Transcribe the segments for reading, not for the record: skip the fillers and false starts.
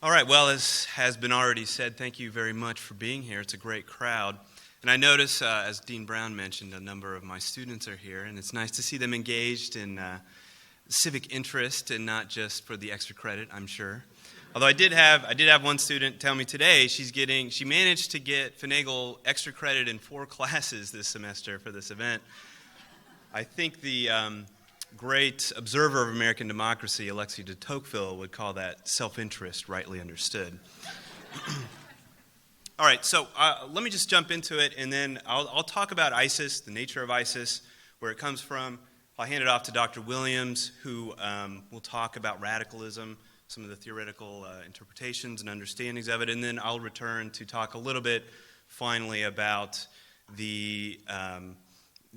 All right, well, as has been already said, thank you very much for being here. It's a great crowd. And I notice, as Dean Brown mentioned, a number of my students are here, and it's nice to see them engaged in civic interest and not just for the extra credit, I'm sure. Although I did have one student tell me today she managed to finagle extra credit in 4 classes this semester for this event. I think the great observer of American democracy, Alexis de Tocqueville, would call that self-interest rightly understood. All right, so let me just jump into it, and then I'll talk about ISIS, the nature of ISIS, where it comes from. I'll hand it off to Dr. Williams, who will talk about radicalism, some of the theoretical interpretations and understandings of it, and then I'll return to talk a little bit, finally, about the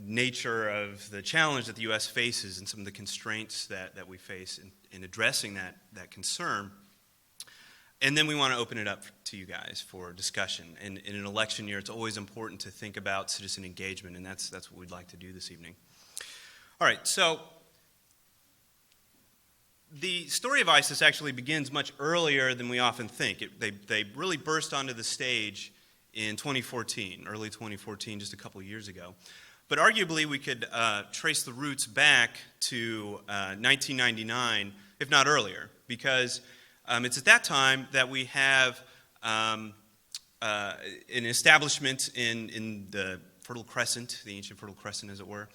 nature of the challenge that the U.S. faces and some of the constraints that we face in addressing that concern. And then we want to open it up to you guys for discussion. And in an election year, it's always important to think about citizen engagement, and that's what we'd like to do this evening. All right, so the story of ISIS actually begins much earlier than we often think. They really burst onto the stage in 2014, early 2014, just a couple of years ago. But arguably, we could trace the roots back to 1999, if not earlier, because it's at that time that we have an establishment in the Fertile Crescent, the ancient Fertile Crescent, as it were,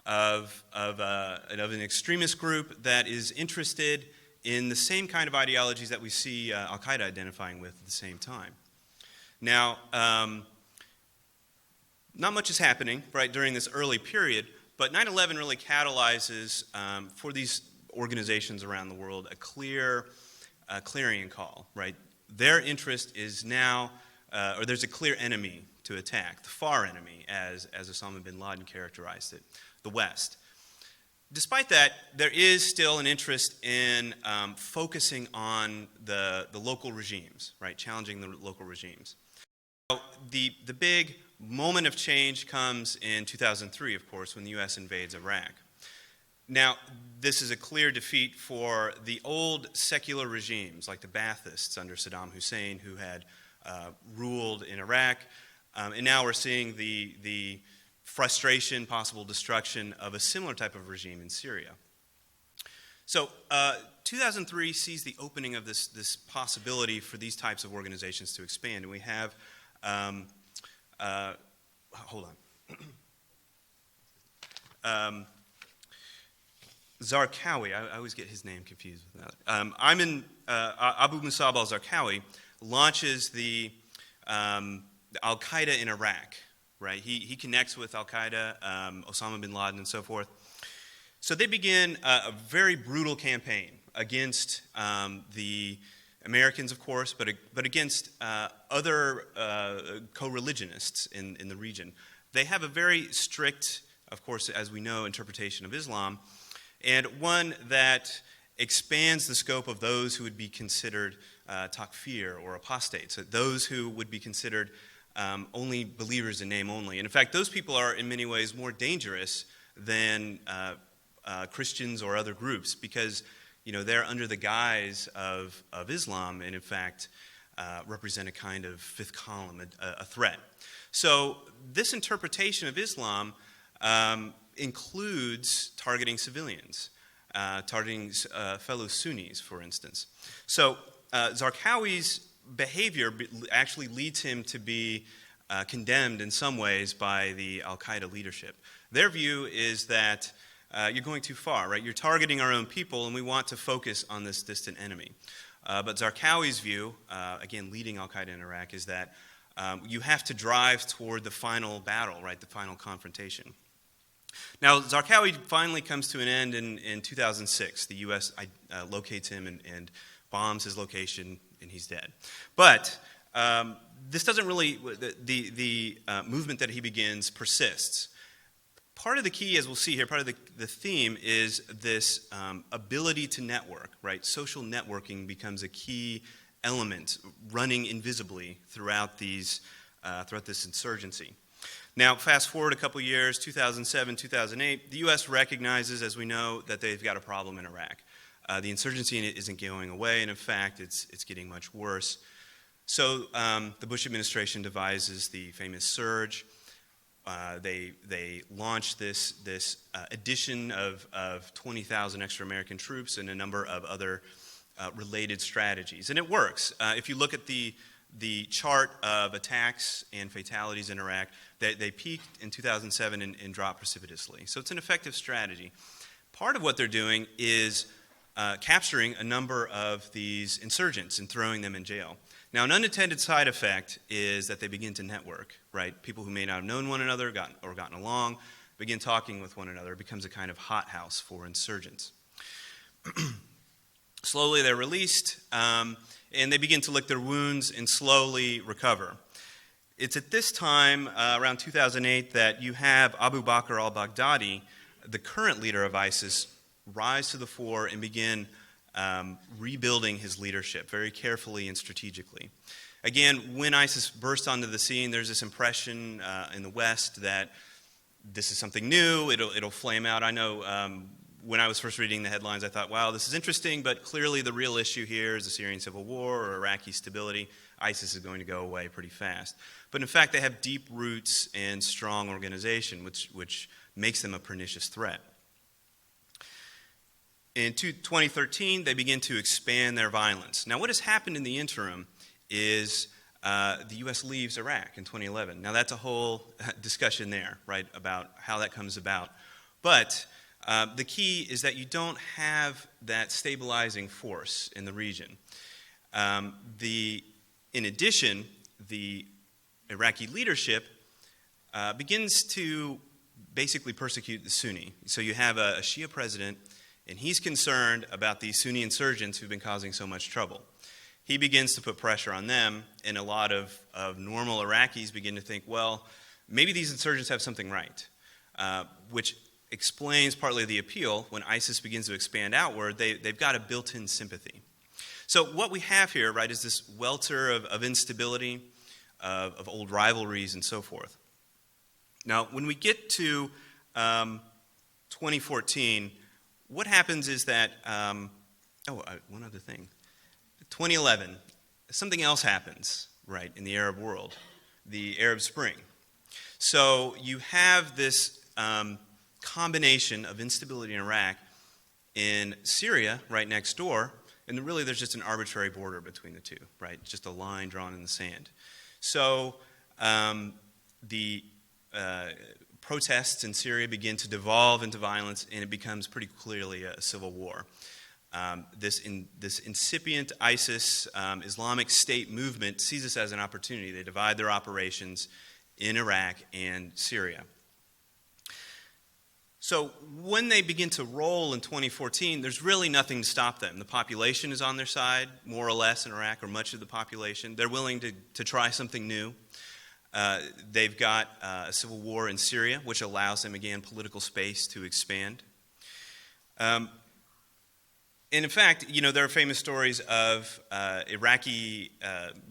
of an extremist group that is interested in the same kind of ideologies that we see Al-Qaeda identifying with at the same time. Now, not much is happening, right, during this early period, but 9/11 really catalyzes, for these organizations around the world, a clear clarion call, right? Their interest is now, or there's a clear enemy to attack, the far enemy, as Osama bin Laden characterized it, the West. Despite that, there is still an interest in focusing on the local regimes, right, challenging the local regimes. So the big moment of change comes in 2003, of course, when the U.S. invades Iraq. Now, this is a clear defeat for the old secular regimes, like the Baathists under Saddam Hussein, who had ruled in Iraq. And now we're seeing the frustration, possible destruction of a similar type of regime in Syria. So 2003 sees the opening of this possibility for these types of organizations to expand. And we have, hold on. Zarqawi, I always get his name confused with that. Abu Musab al-Zarqawi launches the Al-Qaeda in Iraq, right? He connects with Al-Qaeda, Osama bin Laden, and so forth. So they begin a very brutal campaign against the Americans, of course, but against other co-religionists in the region. They have a very strict, of course, as we know, interpretation of Islam, and one that expands the scope of those who would be considered takfir or apostates, those who would be considered only believers in name only. And in fact, those people are in many ways more dangerous than Christians or other groups because they're under the guise of Islam and in fact represent a kind of fifth column, a threat. So this interpretation of Islam includes targeting civilians, targeting fellow Sunnis, for instance. So Zarqawi's behavior actually leads him to be condemned in some ways by the Al-Qaeda leadership. Their view is that you're going too far, right? You're targeting our own people, and we want to focus on this distant enemy. But Zarqawi's view, again, leading Al-Qaeda in Iraq, is that you have to drive toward the final battle, right, the final confrontation. Now, Zarqawi finally comes to an end in 2006. The U.S. locates him and bombs his location, and he's dead. But this doesn't really, the movement that he begins persists. Part of the key, as we'll see here, part of the theme is this ability to network, right? Social networking becomes a key element running invisibly throughout this insurgency. Now, fast forward a couple years, 2007, 2008, the U.S. recognizes, as we know, that they've got a problem in Iraq. The insurgency isn't going away, and in fact, it's getting much worse. So the Bush administration devises the famous surge. They launched this addition of 20,000 extra American troops and a number of other related strategies, and it works. If you look at the chart of attacks and fatalities in Iraq, they peaked in 2007 and dropped precipitously. So it's an effective strategy. Part of what they're doing is capturing a number of these insurgents and throwing them in jail. Now, an unintended side effect is that they begin to network, right? People who may not have known one another gotten along begin talking with one another. It becomes a kind of hothouse for insurgents. Slowly they're released, and they begin to lick their wounds and slowly recover. It's at this time, around 2008, that you have Abu Bakr al-Baghdadi, the current leader of ISIS, rise to the fore and begin rebuilding his leadership very carefully and strategically. Again, when ISIS burst onto the scene, there's this impression in the West that this is something new, it'll flame out. I know when I was first reading the headlines, I thought, wow, this is interesting, but clearly the real issue here is the Syrian civil war or Iraqi stability. ISIS is going to go away pretty fast. But in fact, they have deep roots and strong organization, which makes them a pernicious threat. In 2013, they begin to expand their violence. Now, what has happened in the interim is the U.S. leaves Iraq in 2011. Now, that's a whole discussion there, right, about how that comes about. But the key is that you don't have that stabilizing force in the region. In addition, the Iraqi leadership begins to basically persecute the Sunni. So you have a Shia president, and he's concerned about these Sunni insurgents who've been causing so much trouble. He begins to put pressure on them, and a lot of normal Iraqis begin to think, well, maybe these insurgents have something right, which explains partly the appeal. When ISIS begins to expand outward, they've got a built-in sympathy. So what we have here, right, is this welter of instability, of old rivalries, and so forth. Now, when we get to 2014, what happens is that, one other thing. 2011, something else happens, right, in the Arab world, the Arab Spring. So you have this combination of instability in Iraq, in Syria, right next door, and really there's just an arbitrary border between the two, right? Just a line drawn in the sand. So the protests in Syria begin to devolve into violence, and it becomes pretty clearly a civil war. This incipient ISIS Islamic State movement sees this as an opportunity. They divide their operations in Iraq and Syria. So when they begin to roll in 2014, there's really nothing to stop them. The population is on their side, more or less, in Iraq, or much of the population. They're willing to try something new. They've got a civil war in Syria, which allows them, again, political space to expand. And in fact, there are famous stories of Iraqi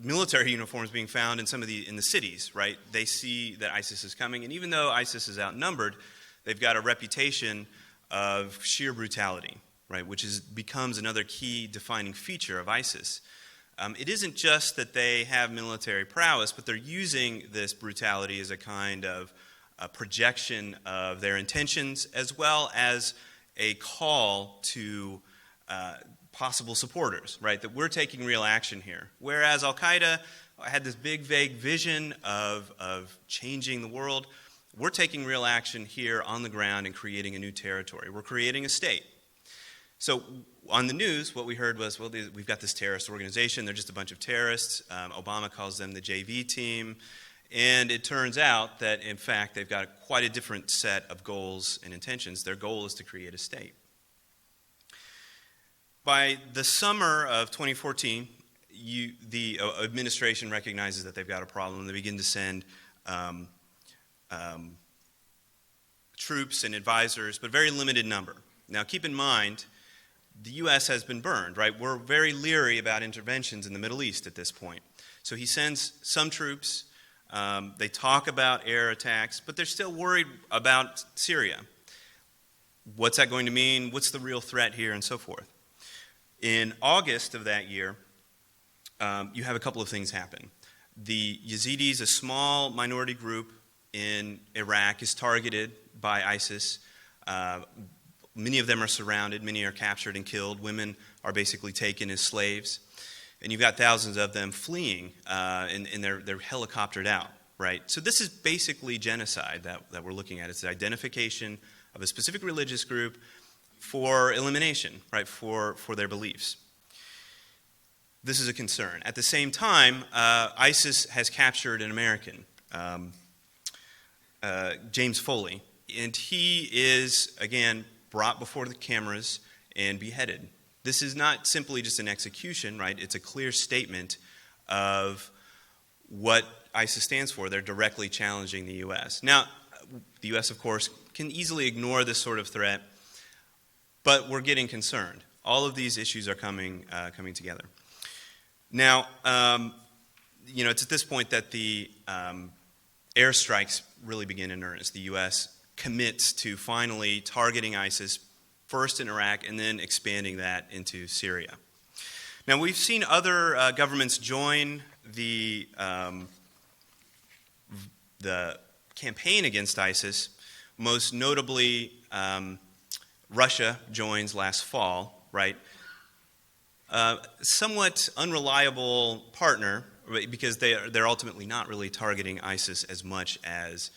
military uniforms being found in in the cities, right? They see that ISIS is coming, and even though ISIS is outnumbered, they've got a reputation of sheer brutality, right, which becomes another key defining feature of ISIS. It isn't just that they have military prowess, but they're using this brutality as a kind of projection of their intentions, as well as a call to possible supporters, right, that we're taking real action here. Whereas Al-Qaeda had this big, vague vision of changing the world, we're taking real action here on the ground and creating a new territory. We're creating a state. So on the news, what we heard was, well, we've got this terrorist organization. They're just a bunch of terrorists. Obama calls them the JV team. And it turns out that, in fact, they've got quite a different set of goals and intentions. Their goal is to create a state. By the summer of 2014, the administration recognizes that they've got a problem. They begin to send troops and advisors, but very limited number. Now, keep in mind, the U.S. has been burned, right? We're very leery about interventions in the Middle East at this point. So he sends some troops. They talk about air attacks, but they're still worried about Syria. What's that going to mean? What's the real threat here, and so forth? In August of that year, you have a couple of things happen. The Yazidis, a small minority group in Iraq, is targeted by ISIS. Many of them are surrounded. Many are captured and killed. Women are basically taken as slaves. And you've got thousands of them fleeing, and they're helicoptered out, right? So this is basically genocide that we're looking at. It's the identification of a specific religious group for elimination, right, for their beliefs. This is a concern. At the same time, ISIS has captured an American, James Foley, and he is, again, brought before the cameras and beheaded. This is not simply just an execution, right? It's a clear statement of what ISIS stands for. They're directly challenging the U.S. Now, the U.S., of course, can easily ignore this sort of threat, but we're getting concerned. All of these issues are coming together. Now, it's at this point that the airstrikes really begin in earnest. The U.S. commits to finally targeting ISIS, first in Iraq and then expanding that into Syria. Now, we've seen other governments join the campaign against ISIS. Most notably, Russia joins last fall, right? Somewhat unreliable partner, right, because they're ultimately not really targeting ISIS as much as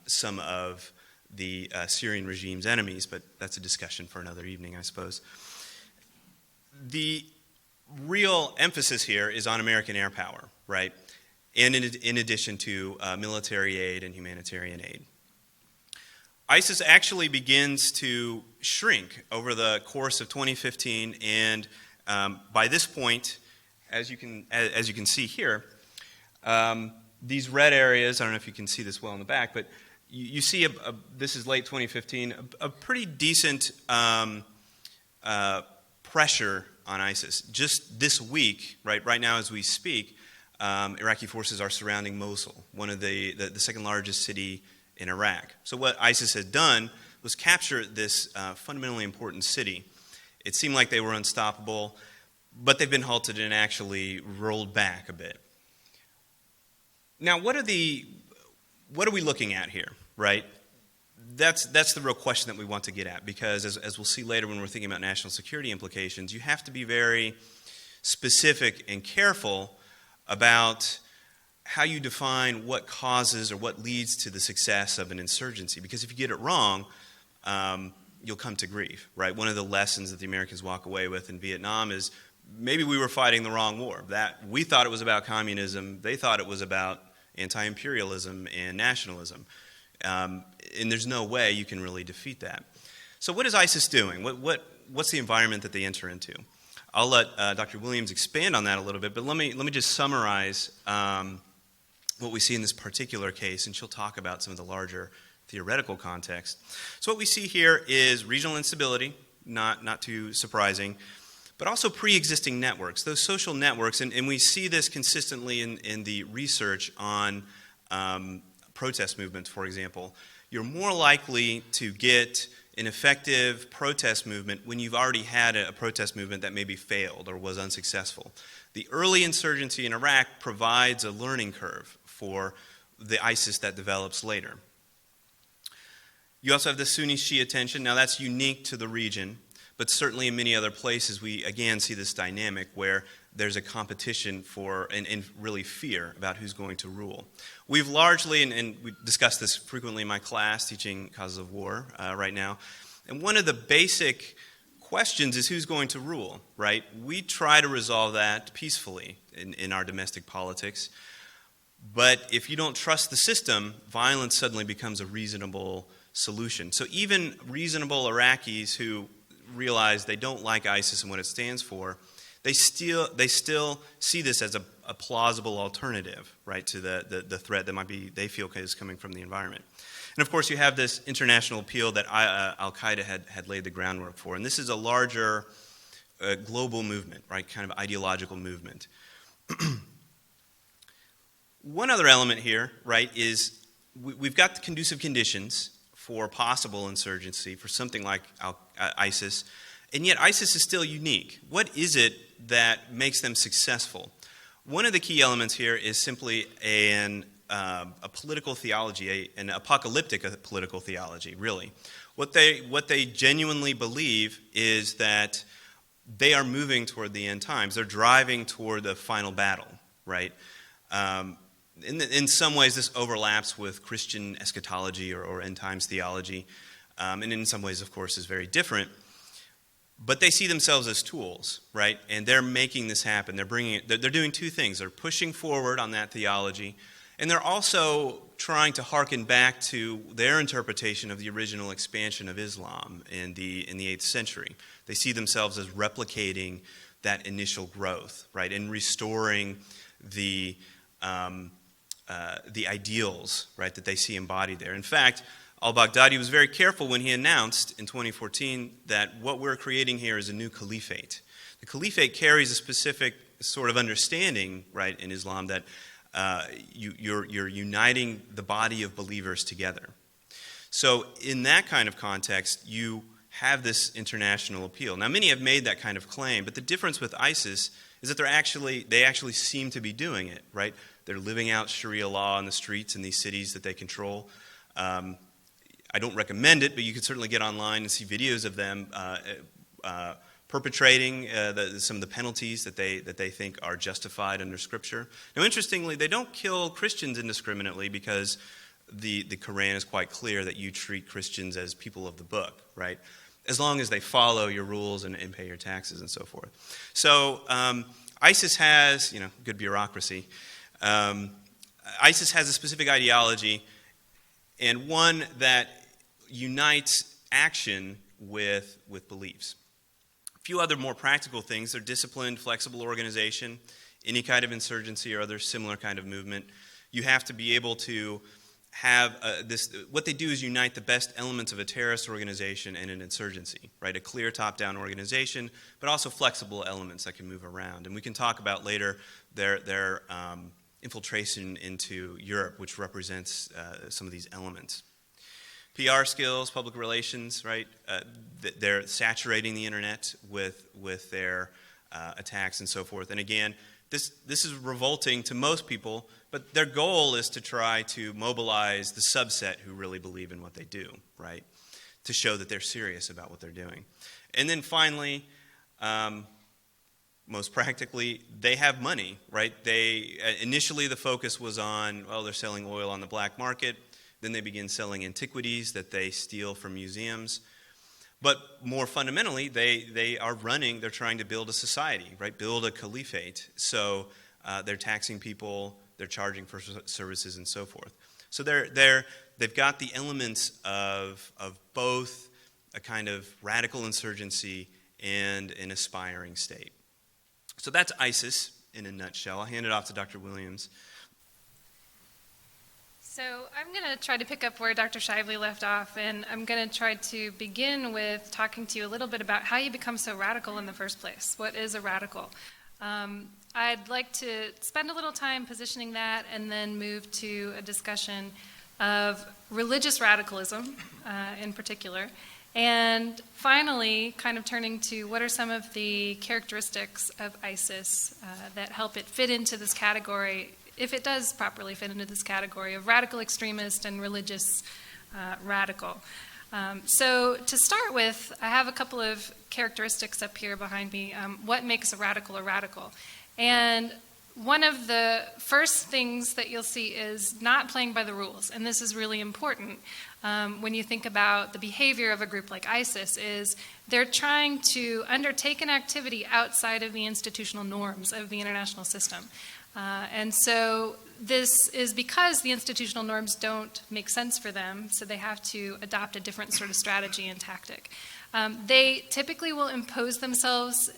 some of the Syrian regime's enemies, but that's a discussion for another evening, I suppose. The real emphasis here is on American air power, right? And in addition to military aid and humanitarian aid. ISIS actually begins to shrink over the course of 2015, and by this point, as you can see here, these red areas, I don't know if you can see this well in the back, but you see, this is late 2015, a pretty decent pressure on ISIS. Just this week, right now as we speak, Iraqi forces are surrounding Mosul, one of the second largest city in Iraq. So what ISIS had done was capture this fundamentally important city. It seemed like they were unstoppable, but they've been halted and actually rolled back a bit. Now, what are we looking at here, right? That's the real question that we want to get at, because as we'll see later when we're thinking about national security implications, you have to be very specific and careful about how you define what causes or what leads to the success of an insurgency. Because if you get it wrong, you'll come to grief, right? One of the lessons that the Americans walk away with in Vietnam is maybe we were fighting the wrong war. That we thought it was about communism, they thought it was about anti-imperialism and nationalism. And there's no way you can really defeat that. So what is ISIS doing? What's the environment that they enter into? I'll let Dr. Williams expand on that a little bit, but let me just summarize what we see in this particular case, and she'll talk about some of the larger theoretical context. So what we see here is regional instability, not too surprising, but also pre-existing networks, those social networks, and we see this consistently in the research on protest movements, for example. You're more likely to get an effective protest movement when you've already had a protest movement that maybe failed or was unsuccessful. The early insurgency in Iraq provides a learning curve for the ISIS that develops later. You also have the Sunni-Shia tension. Now that's unique to the region, but certainly in many other places we again see this dynamic where there's a competition for and really fear about who's going to rule. We've largely, and we discuss this frequently in my class, teaching causes of war right now, and one of the basic questions is who's going to rule, right? We try to resolve that peacefully in our domestic politics, but if you don't trust the system, violence suddenly becomes a reasonable solution. So even reasonable Iraqis who realize they don't like ISIS and what it stands for, they still see this as a plausible alternative, right, to the threat that they feel is coming from the environment. And of course, you have this international appeal that Al-Qaeda had laid the groundwork for. And this is a larger global movement, right, kind of ideological movement. One other element here, right, is we've got the conducive conditions for possible insurgency, for something like ISIS. And yet ISIS is still unique. What is it that makes them successful? One of the key elements here is simply a political theology, an apocalyptic political theology, really. What they genuinely believe is that they are moving toward the end times. They're driving toward the final battle, right? In some ways, this overlaps with Christian eschatology or end times theology, and in some ways, of course, is very different. But they see themselves as tools, right? And they're making this happen. They're doing two things. They're pushing forward on that theology, and they're also trying to hearken back to their interpretation of the original expansion of Islam in the 8th century. They see themselves as replicating that initial growth, right, and restoring the ideals, right, that they see embodied there. In fact, al-Baghdadi was very careful when he announced in 2014 that what we're creating here is a new caliphate. The caliphate carries a specific sort of understanding, right, in Islam that you're uniting the body of believers together. So in that kind of context, you have this international appeal. Now, many have made that kind of claim, but the difference with ISIS is that they actually seem to be doing it, right? They're living out Sharia law in the streets in these cities that they control. I don't recommend it, but you can certainly get online and see videos of them perpetrating some of the penalties that they think are justified under Scripture. Now, interestingly, they don't kill Christians indiscriminately because the Quran is quite clear that you treat Christians as people of the book, right? As long as they follow your rules and pay your taxes and so forth. So ISIS has, good bureaucracy. ISIS has a specific ideology, and one that unites action with beliefs. A few other more practical things: they're disciplined, flexible organization. Any kind of insurgency or other similar kind of movement, you have to be able to have what they do is unite the best elements of a terrorist organization and an insurgency, right? A clear top-down organization, but also flexible elements that can move around. And we can talk about later their infiltration into Europe, which represents some of these elements. PR skills, public relations, right? They're saturating the internet with their attacks and so forth. And again, this is revolting to most people, but their goal is to try to mobilize the subset who really believe in what they do, right? To show that they're serious about what they're doing. And then finally, most practically, they have money, right? Initially the focus was on, they're selling oil on the black market. Then they begin selling antiquities that they steal from museums. But more fundamentally, they're trying to build a society, right? Build a caliphate. So they're taxing people, they're charging for services and so forth. So they've got the elements of both a kind of radical insurgency and an aspiring state. So that's ISIS in a nutshell. I'll hand it off to Dr. Williams. So I'm going to try to pick up where Dr. Shively left off, and I'm going to try to begin with talking to you a little bit about how you become so radical in the first place. What is a radical? I'd like to spend a little time positioning that and then move to a discussion of religious radicalism in particular, and finally kind of turning to what are some of the characteristics of ISIS that help it fit into this category, if it does properly fit into this category of radical extremist and religious radical. So to start with, I have a couple of characteristics up here behind me. What makes a radical a radical? And one of the first things that you'll see is not playing by the rules. And this is really important when you think about the behavior of a group like ISIS, is they're trying to undertake an activity outside of the institutional norms of the international system. And so this is because the institutional norms don't make sense for them, so they have to adopt a different sort of strategy and tactic. They typically will impose themselves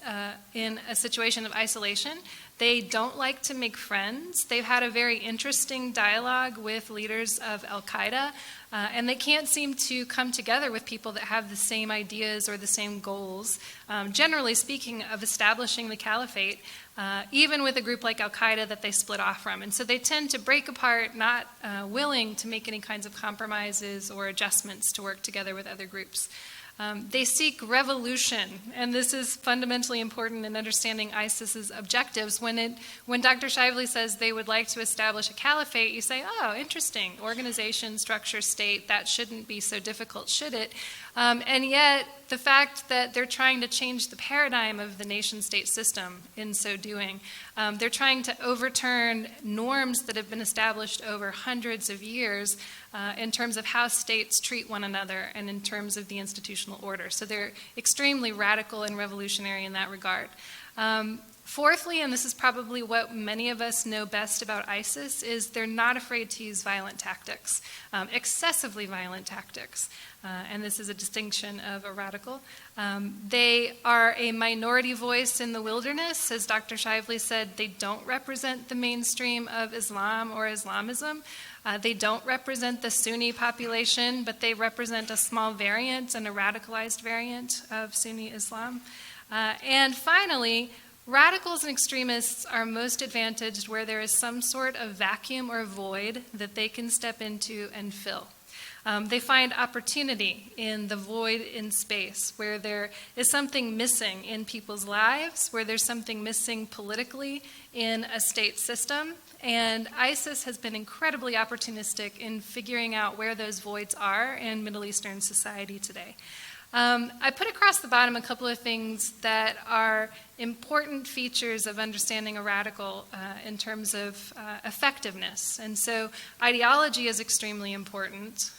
in a situation of isolation. They don't like to make friends. They've had a very interesting dialogue with leaders of al-Qaeda, and they can't seem to come together with people that have the same ideas or the same goals, generally speaking, of establishing the caliphate, even with a group like al-Qaeda that they split off from. And so they tend to break apart, not willing to make any kinds of compromises or adjustments to work together with other groups. They seek revolution, and this is fundamentally important in understanding ISIS's objectives. When Dr. Shively says they would like to establish a caliphate, you say, oh, interesting, organization, structure, state, that shouldn't be so difficult, should it? And yet, the fact that they're trying to change the paradigm of the nation-state system in so doing, they're trying to overturn norms that have been established over hundreds of years in terms of how states treat one another and in terms of the institutional order. So they're extremely radical and revolutionary in that regard. Fourthly, and this is probably what many of us know best about ISIS, is they're not afraid to use violent tactics, excessively violent tactics. And this is a distinction of a radical. They are a minority voice in the wilderness. As Dr. Shively said, they don't represent the mainstream of Islam or Islamism. They don't represent the Sunni population, but they represent a small variant and a radicalized variant of Sunni Islam. And finally, radicals and extremists are most advantaged where there is some sort of vacuum or void that they can step into and fill. They find opportunity in the void in space, where there is something missing in people's lives, where there's something missing politically in a state system. And ISIS has been incredibly opportunistic in figuring out where those voids are in Middle Eastern society today. I put across the bottom a couple of things that are important features of understanding a radical in terms of effectiveness. And so ideology is extremely important.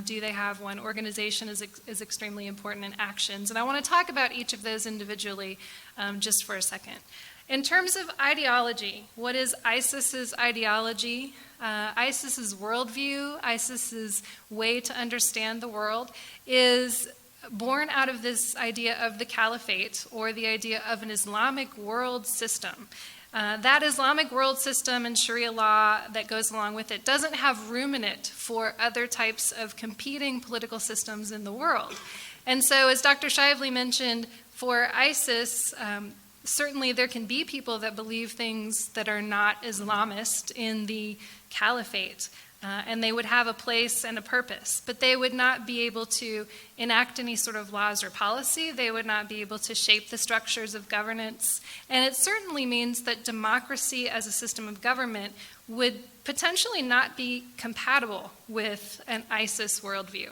Do they have one? Organization is extremely important, and actions. And I want to talk about each of those individually just for a second. In terms of ideology, what is ISIS's ideology? ISIS's worldview, ISIS's way to understand the world is born out of this idea of the caliphate, or the idea of an Islamic world system. That Islamic world system and Sharia law that goes along with it doesn't have room in it for other types of competing political systems in the world. And so, as Dr. Shively mentioned, for ISIS, certainly there can be people that believe things that are not Islamist in the caliphate. And they would have a place and a purpose, but they would not be able to enact any sort of laws or policy. They would not be able to shape the structures of governance. And it certainly means that democracy as a system of government would potentially not be compatible with an ISIS worldview,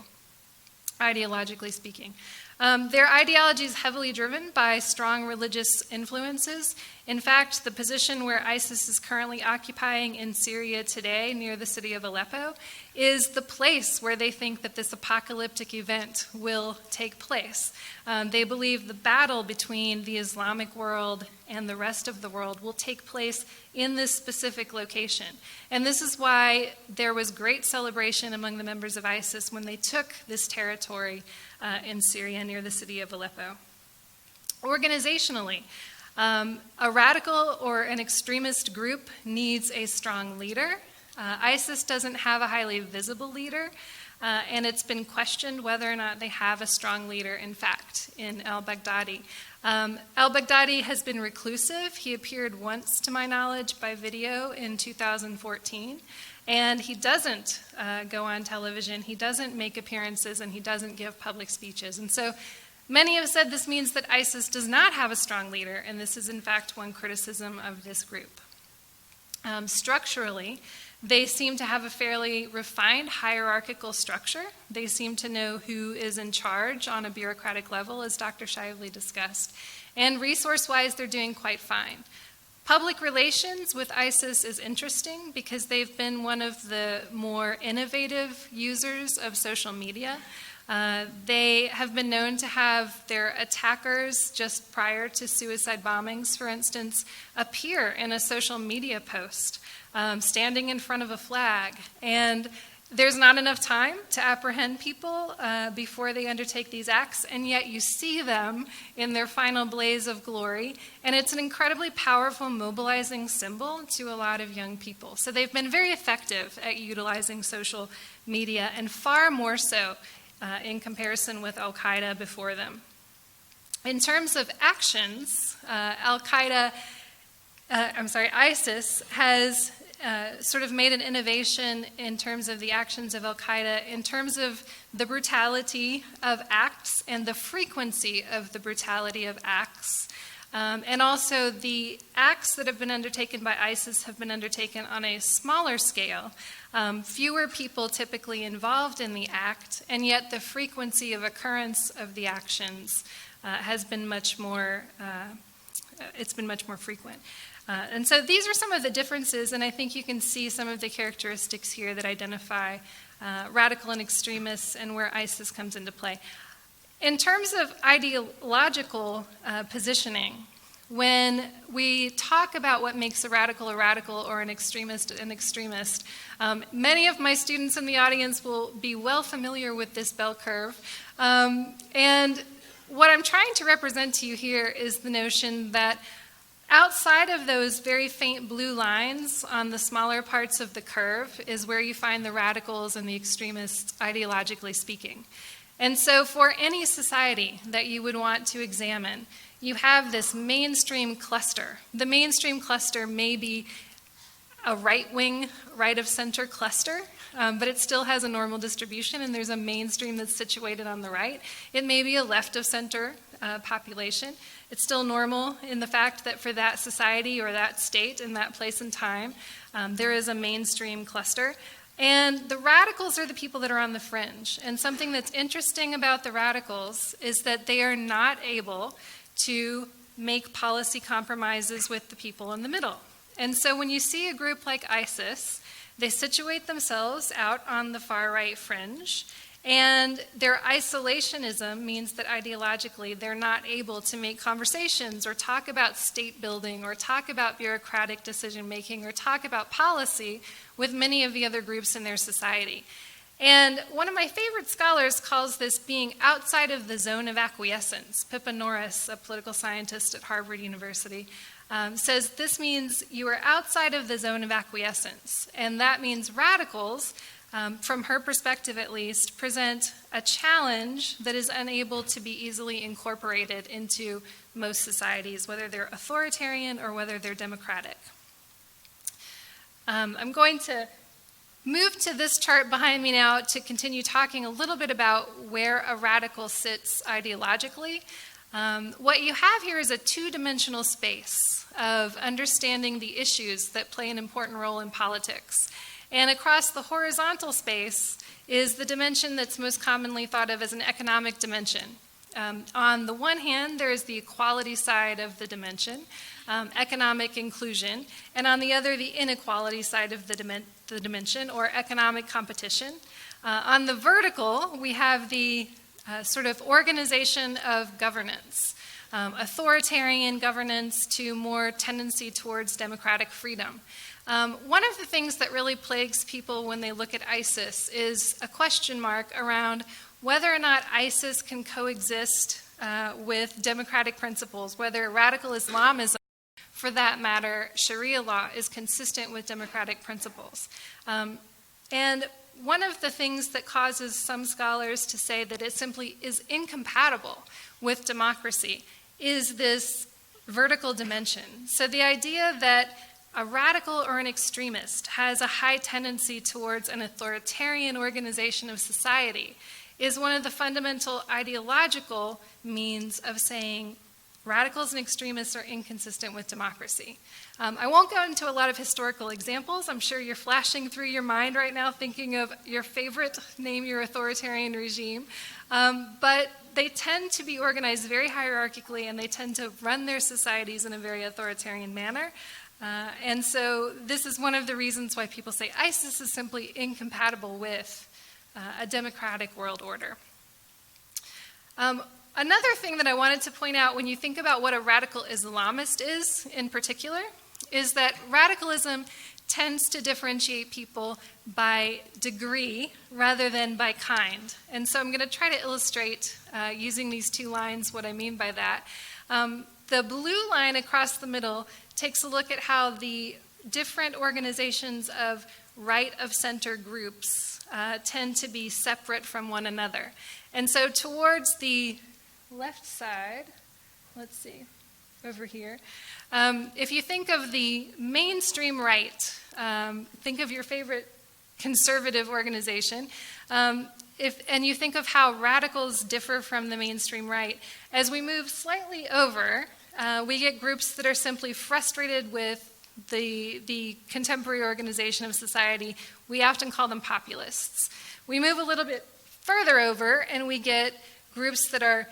ideologically speaking. Their ideology is heavily driven by strong religious influences. In fact, the position where ISIS is currently occupying in Syria today, near the city of Aleppo, is the place where they think that this apocalyptic event will take place. They believe the battle between the Islamic world and the rest of the world will take place in this specific location. And this is why there was great celebration among the members of ISIS when they took this territory in Syria near the city of Aleppo. Organizationally, a radical or an extremist group needs a strong leader. ISIS doesn't have a highly visible leader, and it's been questioned whether or not they have a strong leader, in fact, in al-Baghdadi. Al-Baghdadi has been reclusive. He appeared once, to my knowledge, by video in 2014. And he doesn't go on television, he doesn't make appearances, and he doesn't give public speeches. And so many have said this means that ISIS does not have a strong leader, and this is in fact one criticism of this group. Structurally, they seem to have a fairly refined hierarchical structure. They seem to know who is in charge on a bureaucratic level, as Dr. Shively discussed. And resource-wise, they're doing quite fine. Public relations with ISIS is interesting because they've been one of the more innovative users of social media. They have been known to have their attackers, just prior to suicide bombings, for instance, appear in a social media post, standing in front of a flag. And there's not enough time to apprehend people before they undertake these acts, and yet you see them in their final blaze of glory, and it's an incredibly powerful mobilizing symbol to a lot of young people. So they've been very effective at utilizing social media, and far more so in comparison with Al-Qaeda before them. In terms of actions, ISIS has sort of made an innovation in terms of the actions of Al-Qaeda, in terms of the brutality of acts and the frequency of the brutality of acts. And also the acts that have been undertaken by ISIS have been undertaken on a smaller scale. Fewer people typically involved in the act, and yet the frequency of occurrence of the actions has been much more, it's been much more frequent. And so these are some of the differences, and I think you can see some of the characteristics here that identify radical and extremists and where ISIS comes into play. In terms of ideological positioning, when we talk about what makes a radical or an extremist, many of my students in the audience will be well familiar with this bell curve. And what I'm trying to represent to you here is the notion that outside of those very faint blue lines on the smaller parts of the curve is where you find the radicals and the extremists ideologically speaking. And so for any society that you would want to examine, you have this mainstream cluster. The mainstream cluster may be a right-wing, right-of-center cluster, but it still has a normal distribution, and there's a mainstream that's situated on the right. It may be a left-of-center population. It's still normal in the fact that for that society or that state in that place and time, there is a mainstream cluster. And the radicals are the people that are on the fringe. And something that's interesting about the radicals is that they are not able to make policy compromises with the people in the middle. And so when you see a group like ISIS, they situate themselves out on the far right fringe, and their isolationism means that ideologically they're not able to make conversations or talk about state building or talk about bureaucratic decision making or talk about policy with many of the other groups in their society. And one of my favorite scholars calls this being outside of the zone of acquiescence. Pippa Norris, a political scientist at Harvard University, says this means you are outside of the zone of acquiescence. And that means radicals, from her perspective at least, present a challenge that is unable to be easily incorporated into most societies, whether they're authoritarian or whether they're democratic. I'm going to move to this chart behind me now to continue talking a little bit about where a radical sits ideologically. What you have here is a two-dimensional space of understanding the issues that play an important role in politics. And across the horizontal space is the dimension that's most commonly thought of as an economic dimension. On the one hand, there is the equality side of the dimension, economic inclusion, and on the other, the inequality side of the dimension, or economic competition. On the vertical, we have the sort of organization of governance, authoritarian governance to more tendency towards democratic freedom. One of the things that really plagues people when they look at ISIS is a question mark around whether or not ISIS can coexist with democratic principles, whether radical Islamism, for that matter, Sharia law, is consistent with democratic principles. And one of the things that causes some scholars to say that it simply is incompatible with democracy is this vertical dimension. So the idea that a radical or an extremist has a high tendency towards an authoritarian organization of society is one of the fundamental ideological means of saying radicals and extremists are inconsistent with democracy. I won't go into a lot of historical examples. I'm sure you're flashing through your mind right now thinking of your favorite name your authoritarian regime. But they tend to be organized very hierarchically, and they tend to run their societies in a very authoritarian manner. And so this is one of the reasons why people say ISIS is simply incompatible with a democratic world order. Another thing that I wanted to point out when you think about what a radical Islamist is in particular is that radicalism tends to differentiate people by degree rather than by kind. And so I'm going to try to illustrate using these two lines what I mean by that. The blue line across the middle takes a look at how the different organizations of right-of-center groups tend to be separate from one another. And so towards the left side, let's see, over here, if you think of the mainstream right, think of your favorite conservative organization, and you think of how radicals differ from the mainstream right, as we move slightly over, we get groups that are simply frustrated with the contemporary organization of society. We often call them populists. We move a little bit further over, and we get groups that are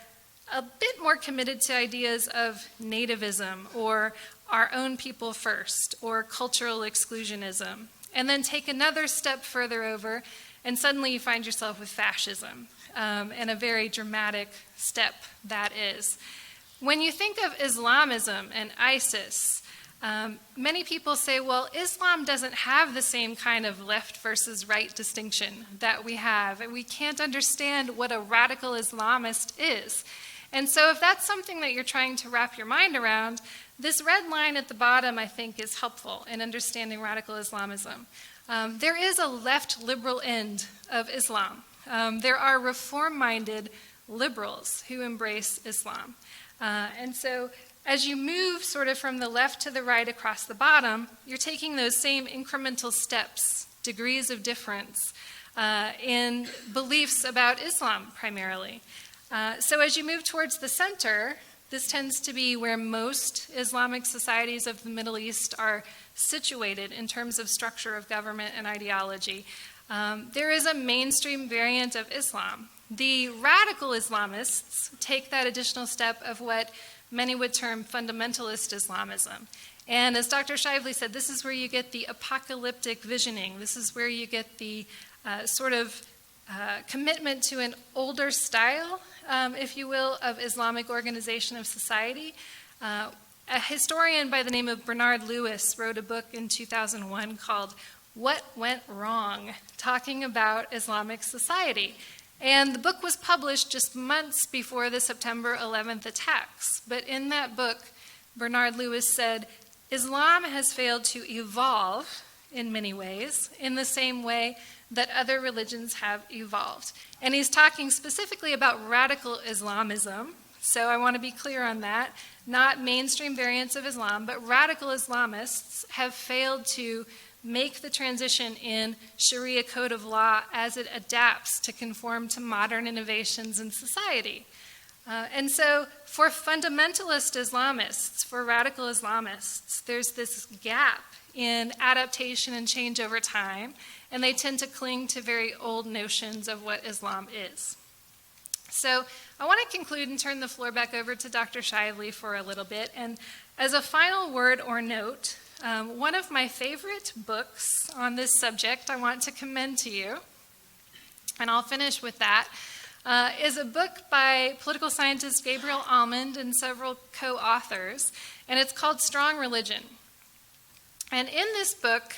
a bit more committed to ideas of nativism or our own people first or cultural exclusionism. And then take another step further over, and suddenly you find yourself with fascism, and a very dramatic step that is. When you think of Islamism and ISIS, many people say, well, Islam doesn't have the same kind of left versus right distinction that we have, and we can't understand what a radical Islamist is. And so if that's something that you're trying to wrap your mind around, this red line at the bottom, I think, is helpful in understanding radical Islamism. There is a left liberal end of Islam. There are reform-minded liberals who embrace Islam. And so as you move sort of from the left to the right across the bottom, you're taking those same incremental steps, degrees of difference, in beliefs about Islam primarily. So as you move towards the center, this tends to be where most Islamic societies of the Middle East are situated in terms of structure of government and ideology. There is a mainstream variant of Islam. The radical Islamists take that additional step of what many would term fundamentalist Islamism. And as Dr. Shively said, this is where you get the apocalyptic visioning. This is where you get the sort of commitment to an older style, if you will, of Islamic organization of society. A historian by the name of Bernard Lewis wrote a book in 2001 called What Went Wrong?, talking about Islamic society. And the book was published just months before the September 11th attacks. But in that book, Bernard Lewis said, Islam has failed to evolve in many ways, in the same way that other religions have evolved. And he's talking specifically about radical Islamism. So I want to be clear on that. Not mainstream variants of Islam, but radical Islamists have failed to make the transition in Sharia code of law as it adapts to conform to modern innovations in society. And so for fundamentalist Islamists, for radical Islamists, there's this gap in adaptation and change over time, and they tend to cling to very old notions of what Islam is. So I want to conclude and turn the floor back over to Dr. Shively for a little bit. And as a final word or note, one of my favorite books on this subject I want to commend to you, and I'll finish with that, is a book by political scientist Gabriel Almond and several co-authors, and it's called Strong Religion. And in this book,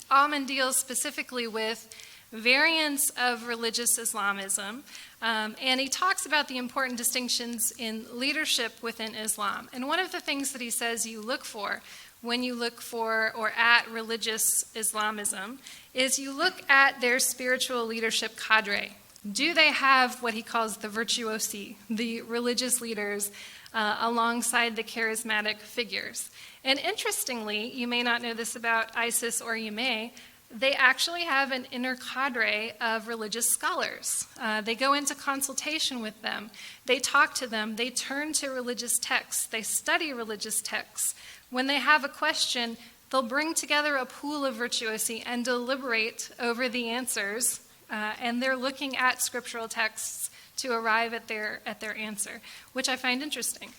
Almond deals specifically with variants of religious Islamism, and he talks about the important distinctions in leadership within Islam. And one of the things that he says you look for when you look for or at religious Islamism is you look at their spiritual leadership cadre. Do they have what he calls the virtuosi, the religious leaders, alongside the charismatic figures? And interestingly, you may not know this about ISIS, or you may, they actually have an inner cadre of religious scholars. They go into consultation with them. They talk to them. They turn to religious texts. They study religious texts. When they have a question, they'll bring together a pool of virtuosi and deliberate over the answers, and they're looking at scriptural texts to arrive at their answer, which I find interesting.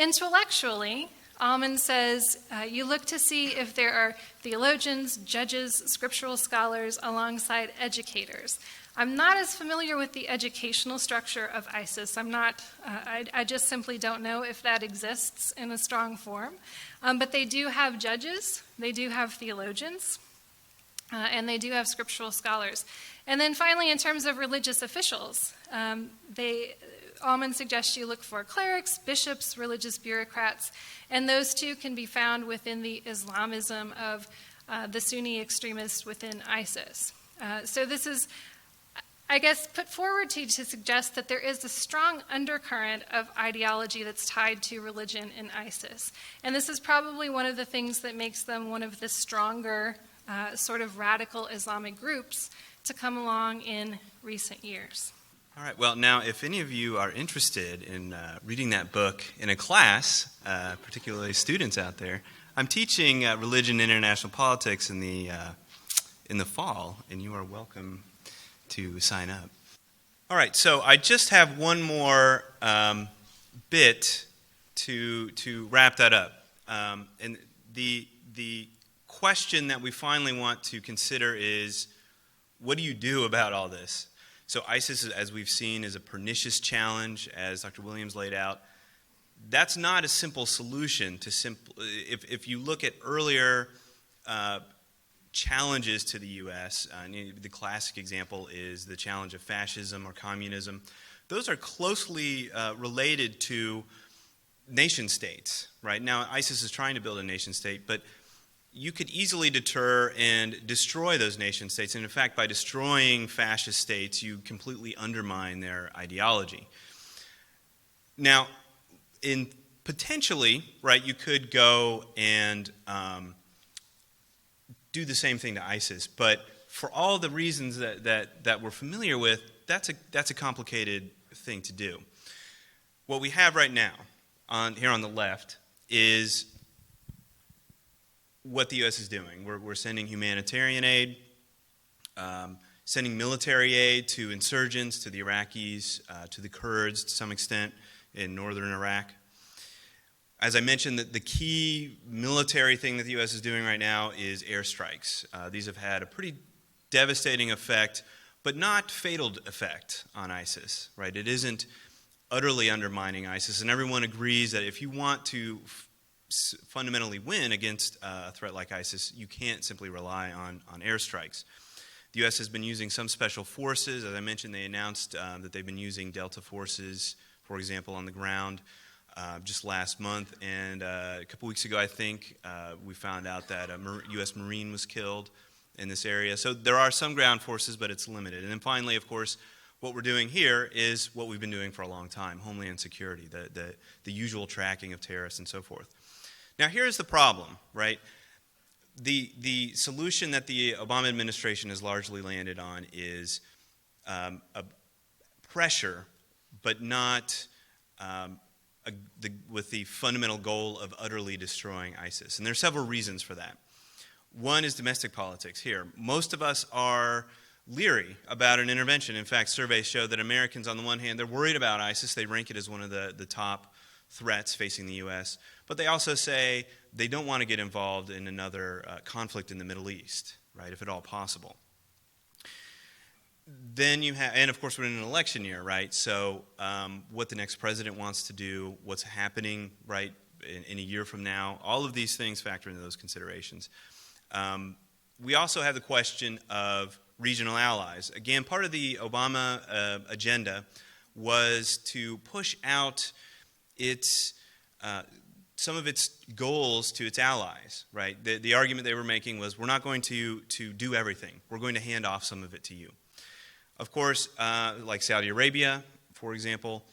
Intellectually, Almond says you look to see if there are theologians, judges, scriptural scholars alongside educators. I'm not as familiar with the educational structure of ISIS. I just simply don't know if that exists in a strong form. But they do have judges, they do have theologians, and they do have scriptural scholars. And then finally, in terms of religious officials, Almond suggests you look for clerics, bishops, religious bureaucrats, and those too can be found within the Islamism of the Sunni extremists within ISIS. So this is I guess, put forward to suggest that there is a strong undercurrent of ideology that's tied to religion in ISIS. And this is probably one of the things that makes them one of the stronger sort of radical Islamic groups to come along in recent years. All right, well, now, if any of you are interested in reading that book in a class, particularly students out there, I'm teaching religion and international politics in the fall, and you are welcome to sign up. All right, so I just have one more bit to wrap that up. And the question that we finally want to consider is, what do you do about all this? So ISIS, as we've seen, is a pernicious challenge, as Dr. Williams laid out. That's not a simple solution to if you look at earlier challenges to the U.S., the classic example is the challenge of fascism or communism. Those are closely related to nation states, right? Now, ISIS is trying to build a nation state, but you could easily deter and destroy those nation states. And in fact, by destroying fascist states, you completely undermine their ideology. Now, potentially, right, you could go and do the same thing to ISIS, but for all the reasons that we're familiar with, that's a complicated thing to do. What we have right now, here on the left, is what the U.S. is doing. We're sending humanitarian aid, sending military aid to insurgents, to the Iraqis, to the Kurds to some extent in northern Iraq. As I mentioned, the key military thing that the U.S. is doing right now is airstrikes. These have had a pretty devastating effect, but not fatal effect on ISIS, right? It isn't utterly undermining ISIS, and everyone agrees that if you want to fundamentally win against a threat like ISIS, you can't simply rely on airstrikes. The U.S. has been using some special forces. As I mentioned, they announced that they've been using Delta forces, for example, on the ground just last month. And a couple weeks ago, I think, we found out that a U.S. Marine was killed in this area. So there are some ground forces, but it's limited. And then finally, of course, what we're doing here is what we've been doing for a long time, homeland security, the usual tracking of terrorists and so forth. Now, here's the problem, right? The solution that the Obama administration has largely landed on is a pressure, but not with the fundamental goal of utterly destroying ISIS. And there are several reasons for that. One is domestic politics here. Most of us are leery about an intervention. In fact, surveys show that Americans, on the one hand, they're worried about ISIS. They rank it as one of the top threats facing the U.S., but they also say they don't want to get involved in another conflict in the Middle East, right, if at all possible. Then you have, and of course we're in an election year, right, so what the next president wants to do, what's happening, right, in a year from now, all of these things factor into those considerations. We also have the question of regional allies. Again, part of the Obama agenda was to push out some of its goals to its allies, right? The argument they were making was, we're not going to do everything. We're going to hand off some of it to you. Of course, like Saudi Arabia, for example,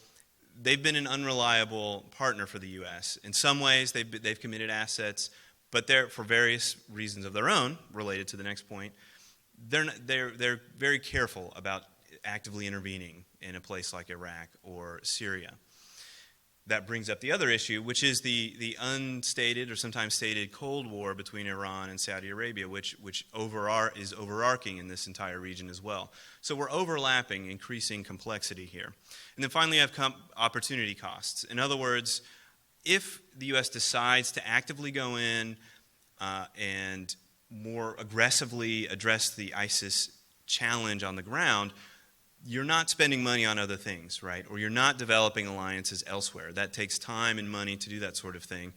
they've been an unreliable partner for the U.S. In some ways, they've committed assets, but they're, for various reasons of their own, related to the next point, they're very careful about actively intervening in a place like Iraq or Syria. That brings up the other issue, which is the unstated or sometimes stated Cold War between Iran and Saudi Arabia, which is overarching in this entire region as well. So we're overlapping, increasing complexity here. And then finally, you have opportunity costs. In other words, if the U.S. decides to actively go in and more aggressively address the ISIS challenge on the ground, you're not spending money on other things, right? Or you're not developing alliances elsewhere. That takes time and money to do that sort of thing.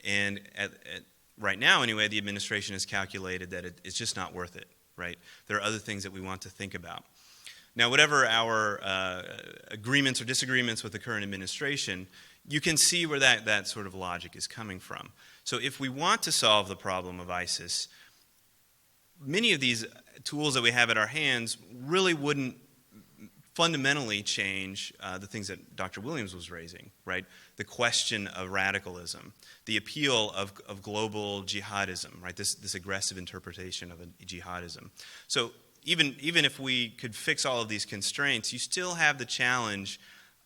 And right now, anyway, the administration has calculated that it's just not worth it, right? There are other things that we want to think about. Now, whatever our agreements or disagreements with the current administration, you can see where that sort of logic is coming from. So if we want to solve the problem of ISIS, many of these tools that we have at our hands really wouldn't fundamentally change the things that Dr. Williams was raising, right? The question of radicalism, the appeal of global jihadism, right? This aggressive interpretation of a jihadism. So even if we could fix all of these constraints, you still have the challenge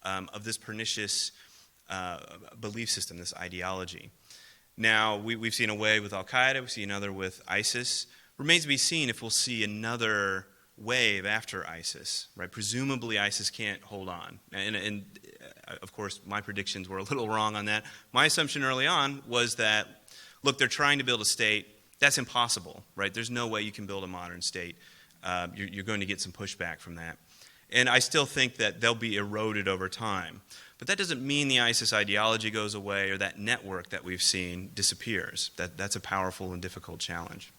of this pernicious belief system, this ideology. Now, we've seen a way with Al-Qaeda, we see another with ISIS. Remains to be seen if we'll see another wave after ISIS, right? Presumably ISIS can't hold on. And of course, my predictions were a little wrong on that. My assumption early on was that, look, they're trying to build a state. That's impossible, right? There's no way you can build a modern state. You're going to get some pushback from that. And I still think that they'll be eroded over time. But that doesn't mean the ISIS ideology goes away or that network that we've seen disappears. That's a powerful and difficult challenge.